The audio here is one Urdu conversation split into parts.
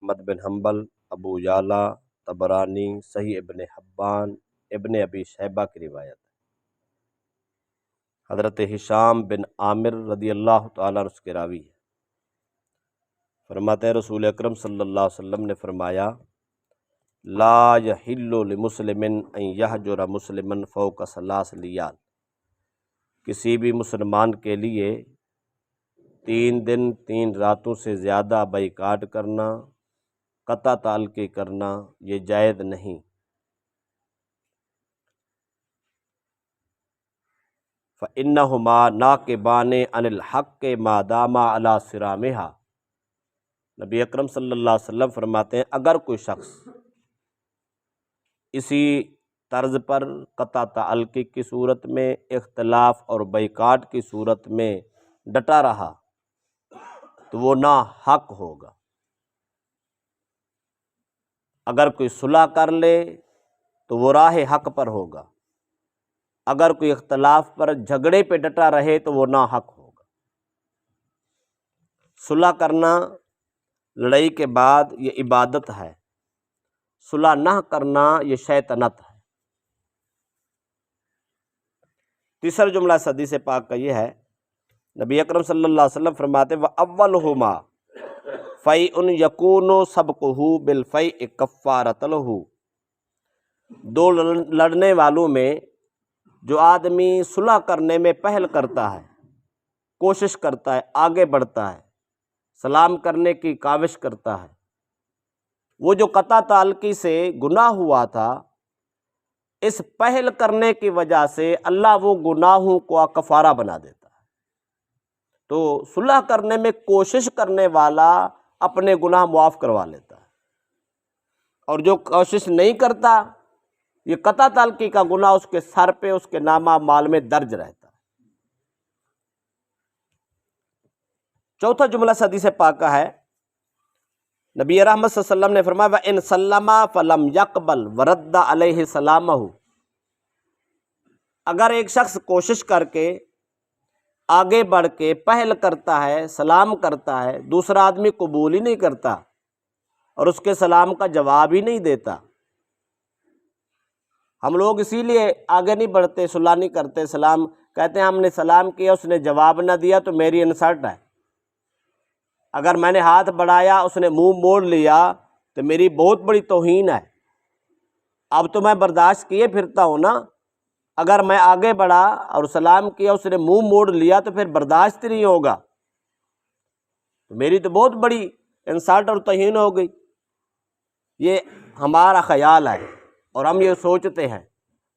احمد بن حنبل، ابو یعلا، طبرانی، صحیح ابن حبان، ابن ابی شیبہ کی روایت ہے۔ حضرت ہشام بن عامر رضی اللہ تعالیٰ عنہ اس کے راوی ہے۔ فرماتے ہیں رسول اکرم صلی اللہ علیہ وسلم نے فرمایا، لا یحل لمسلم ان یہجر مسلما فوق ثلاث لیال، کسی بھی مسلمان کے لیے 3 دن 3 راتوں سے زیادہ بائیکاٹ کرنا، قطع تعلقی کرنا یہ جائز نہیں۔ فَإِنَّهُمَا نَاقِبَانِ عَنِ الْحَقِّ مَا دَامَا عَلَى صِرَامِهَا، نبی اکرم صلی اللہ علیہ وسلم فرماتے ہیں اگر کوئی شخص اسی طرز پر قطع تعلقی کی صورت میں، اختلاف اور بائیکاٹ کی صورت میں ڈٹا رہا تو وہ نا حق ہوگا۔ اگر کوئی صلح کر لے تو وہ راہ حق پر ہوگا، اگر کوئی اختلاف پر جھگڑے پہ ڈٹا رہے تو وہ نا حق ہوگا۔ صلح کرنا لڑائی کے بعد یہ عبادت ہے، صلح نہ کرنا یہ شیطنت ہے۔ تیسرا جملہ اس حدیث پاک کا یہ ہے، نبی اکرم صلی اللہ علیہ وسلم فرماتے وَأَوَّلُهُمَا فَيْءٌ يَكُونُ سَبْقُهُ بِالْفَيْءِ كَفَّارَةً لَهُ، دو لڑنے والوں میں جو آدمی صلح کرنے میں پہل کرتا ہے، کوشش کرتا ہے، آگے بڑھتا ہے، سلام کرنے کی کاوش کرتا ہے، وہ جو قطع تعلقی سے گناہ ہوا تھا، اس پہل کرنے کی وجہ سے اللہ وہ گناہوں کو کفارہ بنا دیتا ہے۔ تو صلح کرنے میں کوشش کرنے والا اپنے گناہ معاف کروا لیتا ہے، اور جو کوشش نہیں کرتا یہ قطع تعلقی کا گناہ اس کے سر پہ، اس کے نامہ مال میں درج رہتا ہے۔ چوتھا جملہ اس حدیث پاک کا ہے، نبی رحمت صلی اللہ علیہ وسلم نے فرمایا وَإِن سَلَّمَ فَلَمْ يَقْبَلْ وَرَدَّ عَلَيْهِ سَلَامَهُ، اگر ایک شخص کوشش کر کے آگے بڑھ کے پہل کرتا ہے، سلام کرتا ہے، دوسرا آدمی قبول ہی نہیں کرتا اور اس کے سلام کا جواب ہی نہیں دیتا، ہم لوگ اسی لیے آگے نہیں بڑھتے، صلح نہیں کرتے، سلام کہتے ہیں ہم نے سلام کیا اس نے جواب نہ دیا تو میری انسلٹ ہے، اگر میں نے ہاتھ بڑھایا اس نے منہ موڑ لیا تو میری بہت بڑی توہین ہے، اب تو میں برداشت کیے پھرتا ہوں نا، اگر میں آگے بڑھا اور سلام کیا اس نے منہ موڑ لیا تو پھر برداشت نہیں ہوگا، تو میری تو بہت بڑی انسلٹ اور توہین ہو گئی۔ یہ ہمارا خیال ہے اور ہم یہ سوچتے ہیں،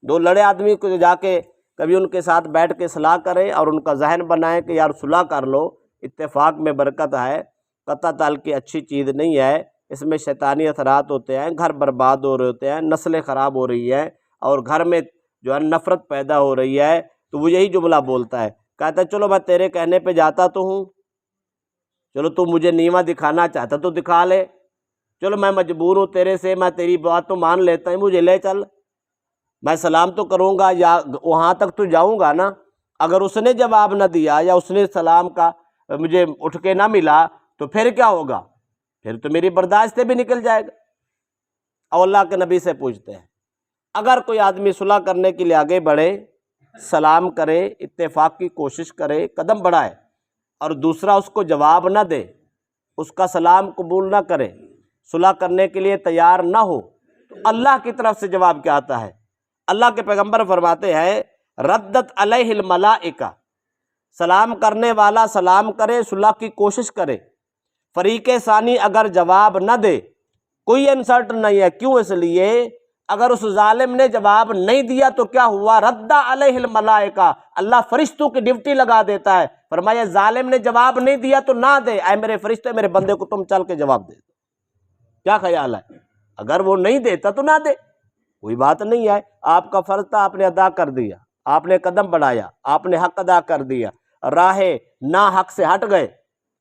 دو لڑے آدمی کو جا کے کبھی ان کے ساتھ بیٹھ کے صلاح کرے اور ان کا ذہن بنائے کہ یار صلح کر لو، اتفاق میں برکت ہے، قطع تعلقی اچھی چیز نہیں ہے، اس میں شیطانی اثرات ہوتے ہیں، گھر برباد ہو رہے ہوتے ہیں، نسلیں خراب ہو رہی ہیں اور گھر میں جو ہے نفرت پیدا ہو رہی ہے، تو وہ یہی جملہ بولتا ہے، کہتا ہے چلو میں تیرے کہنے پہ جاتا تو ہوں، چلو تو مجھے نیواں دکھانا چاہتا تو دکھا لے، چلو میں مجبور ہوں تیرے سے، میں تیری بات تو مان لیتا ہوں، مجھے لے چل، میں سلام تو کروں گا یا وہاں تک تو جاؤں گا نا، اگر اس نے جواب نہ دیا یا اس نے سلام کا مجھے اٹھ کے نہ ملا تو پھر کیا ہوگا، پھر تو میری برداشت سے بھی نکل جائے گا۔ اور اللہ کے نبی سے پوچھتے ہیں اگر کوئی آدمی صلح کرنے کے لیے آگے بڑھے، سلام کرے، اتفاق کی کوشش کرے، قدم بڑھائے اور دوسرا اس کو جواب نہ دے، اس کا سلام قبول نہ کرے، صلح کرنے کے لیے تیار نہ ہو، تو اللہ کی طرف سے جواب کیا آتا ہے؟ اللہ کے پیغمبر فرماتے ہیں ردت علیہ الملائکہ، سلام کرنے والا سلام کرے، صلح کی کوشش کرے، فریق ثانی اگر جواب نہ دے کوئی انسلٹ نہیں ہے، کیوں؟ اس لیے اگر اس ظالم نے جواب نہیں دیا تو کیا ہوا؟ رد علیہ الملائکہ، اللہ فرشتوں کی ڈیوٹی لگا دیتا ہے، فرمایا ظالم نے جواب نہیں دیا تو نہ دے، اے میرے فرشتے میرے بندے کو تم چل کے جواب دے دو۔ کیا خیال ہے؟ اگر وہ نہیں دیتا تو نہ دے، کوئی بات نہیں ہے، آپ کا فرض تھا، آپ نے ادا کر دیا، آپ نے قدم بڑھایا، آپ نے حق ادا کر دیا، راہ نا حق سے ہٹ گئے،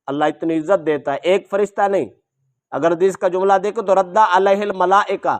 اللہ اتنی عزت دیتا ہے، ایک فرشتہ نہیں۔ اگر حدیث کا جملہ دیکھو تو رد علیہ الملائکہ،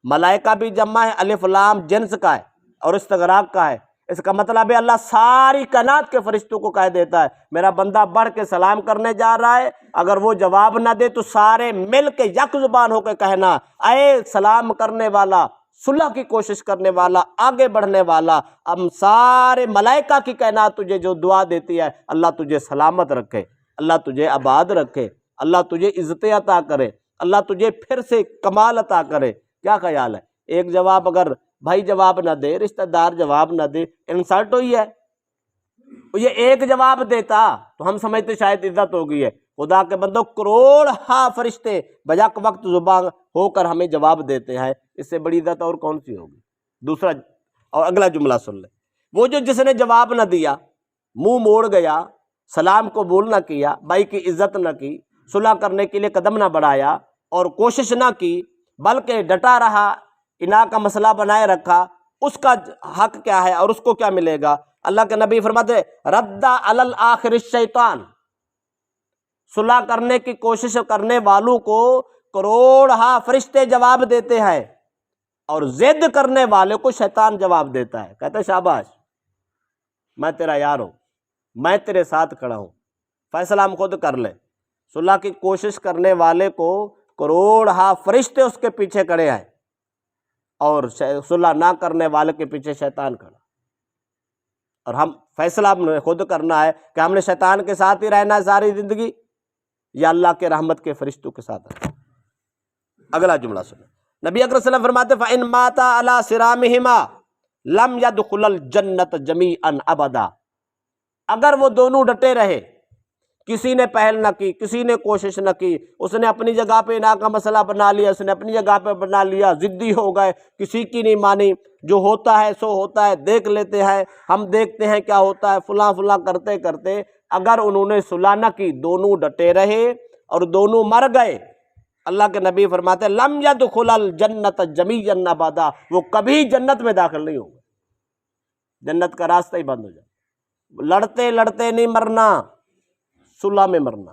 ملائکہ بھی جمع ہے، الف لام جنس کا ہے اور استغراق کا ہے، اس کا مطلب ہے اللہ ساری کائنات کے فرشتوں کو کہہ دیتا ہے میرا بندہ بڑھ کے سلام کرنے جا رہا ہے، اگر وہ جواب نہ دے تو سارے مل کے یک زبان ہو کے کہنا، اے سلام کرنے والا، صلح کی کوشش کرنے والا، آگے بڑھنے والا، ہم سارے ملائکہ کی کائنات تجھے جو دعا دیتی ہے، اللہ تجھے سلامت رکھے، اللہ تجھے آباد رکھے، اللہ تجھے عزت عطا کرے، اللہ تجھے پھر سے کمال عطا کرے۔ کیا خیال ہے؟ ایک جواب اگر بھائی جواب نہ دے، رشتہ دار جواب نہ دے، انسلٹ ہوئی ہے۔ یہ ایک جواب دیتا تو ہم سمجھتے شاید عزت ہو گئی ہے۔ خدا کے بندوں، کروڑ فرشتے بیک وقت زبان ہو کر ہمیں جواب دیتے ہیں، اس سے بڑی عزت اور کون سی ہوگی؟ دوسرا اور اگلا جملہ سن لیں، وہ جو جس نے جواب نہ دیا، منہ موڑ گیا، سلام قبول نہ کیا، بھائی کی عزت نہ کی، صلح کرنے کے لیے قدم نہ بڑھایا اور کوشش نہ کی، بلکہ ڈٹا رہا، انا کا مسئلہ بنائے رکھا، اس کا حق کیا ہے اور اس کو کیا ملے گا؟ اللہ کے نبی فرماتے رد علی الآخر الشیطان، صلح کرنے کی کوشش کرنے والوں کو کروڑ فرشتے جواب دیتے ہیں اور ضد کرنے والے کو شیطان جواب دیتا ہے، کہتا ہے شاباش، میں تیرا یار ہوں، میں تیرے ساتھ کھڑا ہوں، فیصلہ ہم خود کر لیں۔ صلح کی کوشش کرنے والے کو کروڑ فرشتے اس کے پیچھے کھڑے ہیں اور صلح نہ کرنے والے کے پیچھے شیطان کھڑا، اور ہم فیصلہ ہم نے خود کرنا ہے کہ ہم نے شیطان کے ساتھ ہی رہنا ہے ساری زندگی یا اللہ کے رحمت کے فرشتوں کے ساتھ رہنا۔ اگلا جملہ سنیں، نبی اکرم صلی اللہ علیہ وسلم فرماتے فَإِن مَاتَ عَلَى صِرَامِهِمَا لَمْ يَدْخُلَ الْجَنَّةَ جَمِيعًا أَبَدًا، اگر وہ دونوں ڈٹے رہے، کسی نے پہل نہ کی، کسی نے کوشش نہ کی، اس نے اپنی جگہ پہ نا کا مسئلہ بنا لیا، اس نے اپنی جگہ پہ بنا لیا، ضدی ہو گئے، کسی کی نہیں مانی، جو ہوتا ہے سو ہوتا ہے، دیکھ لیتے ہیں، ہم دیکھتے ہیں کیا ہوتا ہے، فلاں فلاں کرتے کرتے اگر انہوں نے صلح نہ کی، دونوں ڈٹے رہے اور دونوں مر گئے، اللہ کے نبی فرماتے ہیں لم يدخل الجنت جمیعا ابدا، وہ کبھی جنت میں داخل نہیں ہوں گے، جنت کا راستہ ہی بند ہو جائے۔ لڑتے لڑتے نہیں مرنا، صلح میں مرنا۔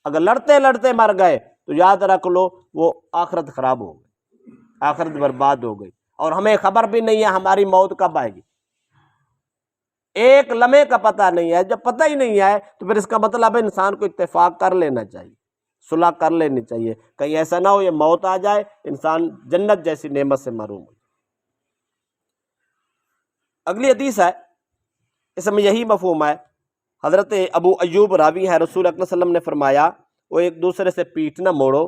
اگر لڑتے لڑتے مر گئے تو یاد رکھ لو وہ آخرت خراب ہو گئی، آخرت برباد ہو گئی، اور ہمیں خبر بھی نہیں ہے ہماری موت کب آئے گی، ایک لمحے کا پتہ نہیں ہے۔ جب پتہ ہی نہیں ہے تو پھر اس کا مطلب ہے انسان کو اتفاق کر لینا چاہیے، صلح کر لینی چاہیے، کہیں ایسا نہ ہو یہ موت آ جائے انسان جنت جیسی نعمت سے محروم ہو۔ اگلی حدیث ہے، اس میں یہی مفہوم ہے۔ حضرت ابو ایوب راوی ہے، رسول اکرم صلی اللہ علیہ وسلم نے فرمایا وہ ایک دوسرے سے پیٹھ نہ موڑو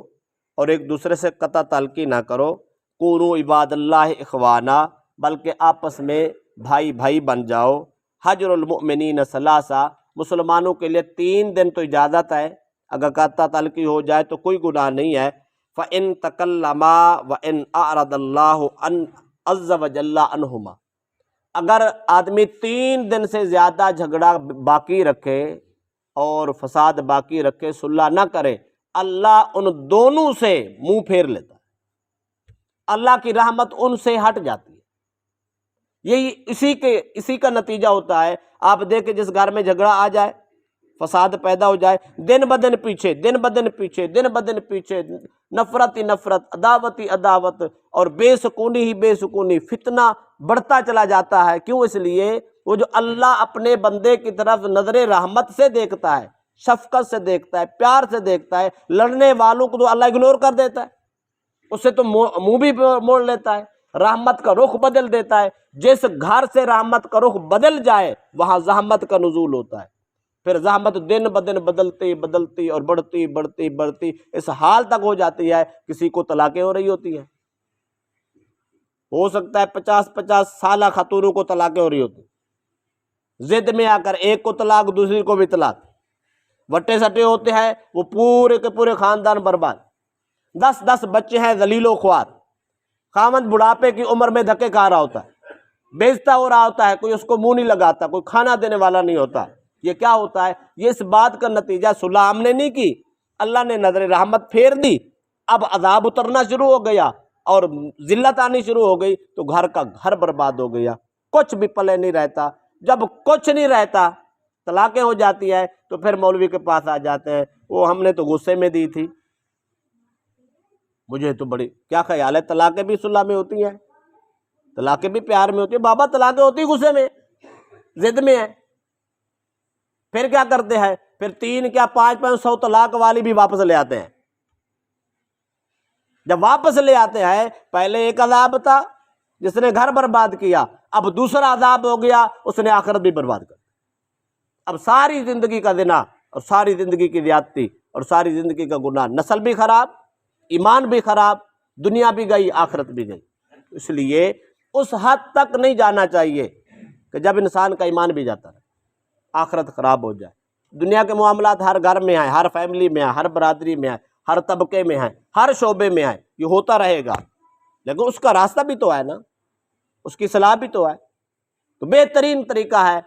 اور ایک دوسرے سے قطع تعلقی نہ کرو، کونوا عباد اللہ اخوانا، بلکہ آپس میں بھائی بھائی بن جاؤ۔ حجر المؤمنین ثلاثہ، مسلمانوں کے لیے 3 دن تو اجازت ہے، اگر قطع تعلقی ہو جائے تو کوئی گناہ نہیں ہے۔ فَإِن تَكَلَّمَا وَإِنْ أَعْرَضَ اللَّهُ عَزَّ وَجَلَّ عَنْهُمَا، اگر آدمی 3 دن سے زیادہ جھگڑا باقی رکھے اور فساد باقی رکھے، صلح نہ کرے، اللہ ان دونوں سے منہ پھیر لیتا ہے، اللہ کی رحمت ان سے ہٹ جاتی ہے۔ یہی اسی کا نتیجہ ہوتا ہے۔ آپ دیکھیں جس گھر میں جھگڑا آ جائے، فساد پیدا ہو جائے، دن بدن پیچھے، دن بدن پیچھے، دن بدن پیچھے، نفرت ہی نفرت، عداوت ہی عداوت، اور بے سکونی ہی بے سکونی، فتنہ بڑھتا چلا جاتا ہے۔ کیوں؟ اس لیے وہ جو اللہ اپنے بندے کی طرف نظر رحمت سے دیکھتا ہے، شفقت سے دیکھتا ہے، پیار سے دیکھتا ہے، لڑنے والوں کو تو اللہ اگنور کر دیتا ہے، اس سے تو منہ بھی موڑ لیتا ہے، رحمت کا رخ بدل دیتا ہے۔ جس گھر سے رحمت کا رخ بدل جائے وہاں زحمت کا نزول ہوتا ہے، پھر زحمت دن بدن بدلتی بدلتی اور بڑھتی بڑھتی بڑھتی اس حال تک ہو جاتی ہے کسی کو طلاقیں ہو رہی ہوتی ہیں۔ ہو سکتا ہے 50 سالہ خاتونوں کو طلاقیں ہو رہی ہوتی، ضد میں آ کر ایک کو طلاق، دوسری کو بھی طلاق، وٹے سٹے ہوتے ہیں، وہ پورے کے پورے خاندان برباد، 10 بچے ہیں ذلیل و خوار، خاوند بڑھاپے کی عمر میں دھکے کھا رہا ہوتا ہے، بیچتا ہو رہا ہوتا ہے، کوئی اس کو منہ نہیں لگاتا، کوئی کھانا دینے والا نہیں ہوتا۔ یہ کیا ہوتا ہے؟ یہ اس بات کا نتیجہ، صلح ہم نے نہیں کی، اللہ نے نظر رحمت پھیر دی، اب عذاب اترنا شروع ہو گیا اور ذلت آنی شروع ہو گئی، تو گھر کا گھر برباد ہو گیا، کچھ بھی پلے نہیں رہتا۔ جب کچھ نہیں رہتا، طلاقیں ہو جاتی ہیں، تو پھر مولوی کے پاس آ جاتے ہیں، وہ ہم نے تو غصے میں دی تھی، مجھے تو بڑی کیا خیال ہے، طلاقیں بھی صلح میں ہوتی ہیں؟ طلاقیں بھی پیار میں ہوتی ہیں، بابا طلاقیں ہوتی غصے میں، ضد میں ہیں۔ پھر کیا کرتے ہیں؟ پھر 3 کیا 500 طلاق والی بھی واپس لے آتے ہیں۔ جب واپس لے آتے ہیں، پہلے ایک عذاب تھا جس نے گھر برباد کیا، اب دوسرا عذاب ہو گیا، اس نے آخرت بھی برباد کر دی۔ اب ساری زندگی کا زنا اور ساری زندگی کی زیادتی اور ساری زندگی کا گناہ، نسل بھی خراب، ایمان بھی خراب، دنیا بھی گئی، آخرت بھی گئی۔ اس لیے اس حد تک نہیں جانا چاہیے کہ جب انسان کا ایمان بھی جاتا ہے، آخرت خراب ہو جائے۔ دنیا کے معاملات ہر گھر میں ہیں، ہر فیملی میں ہیں، ہر برادری میں ہیں، ہر طبقے میں ہیں، ہر شعبے میں ہیں، یہ ہوتا رہے گا، لیکن اس کا راستہ بھی تو ہے نا، اس کی صلاح بھی تو ہے۔ تو بہترین طریقہ ہے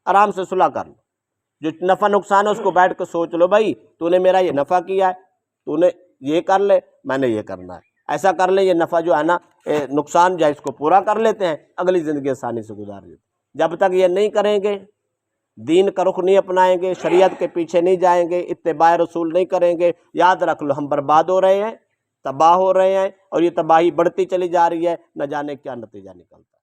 آرام سے صلح کر لو، جو نفع نقصان ہے اس کو بیٹھ کے سوچ لو، بھائی تو نے میرا یہ نفع کیا ہے، تو نے یہ کر لے، میں نے یہ کرنا ہے، ایسا کر لیں، یہ نفع جو ہے نا نقصان جو ہے اس کو پورا کر لیتے ہیں، اگلی زندگی آسانی سے گزار لیتے ہیں۔ جب تک یہ نہیں کریں گے، دین کا رخ نہیں اپنائیں گے، شریعت کے پیچھے نہیں جائیں گے، اتباع رسول نہیں کریں گے، یاد رکھ لو ہم برباد ہو رہے ہیں، تباہ ہو رہے ہیں، اور یہ تباہی بڑھتی چلی جا رہی ہے، نہ جانے کیا نتیجہ نکلتا ہے۔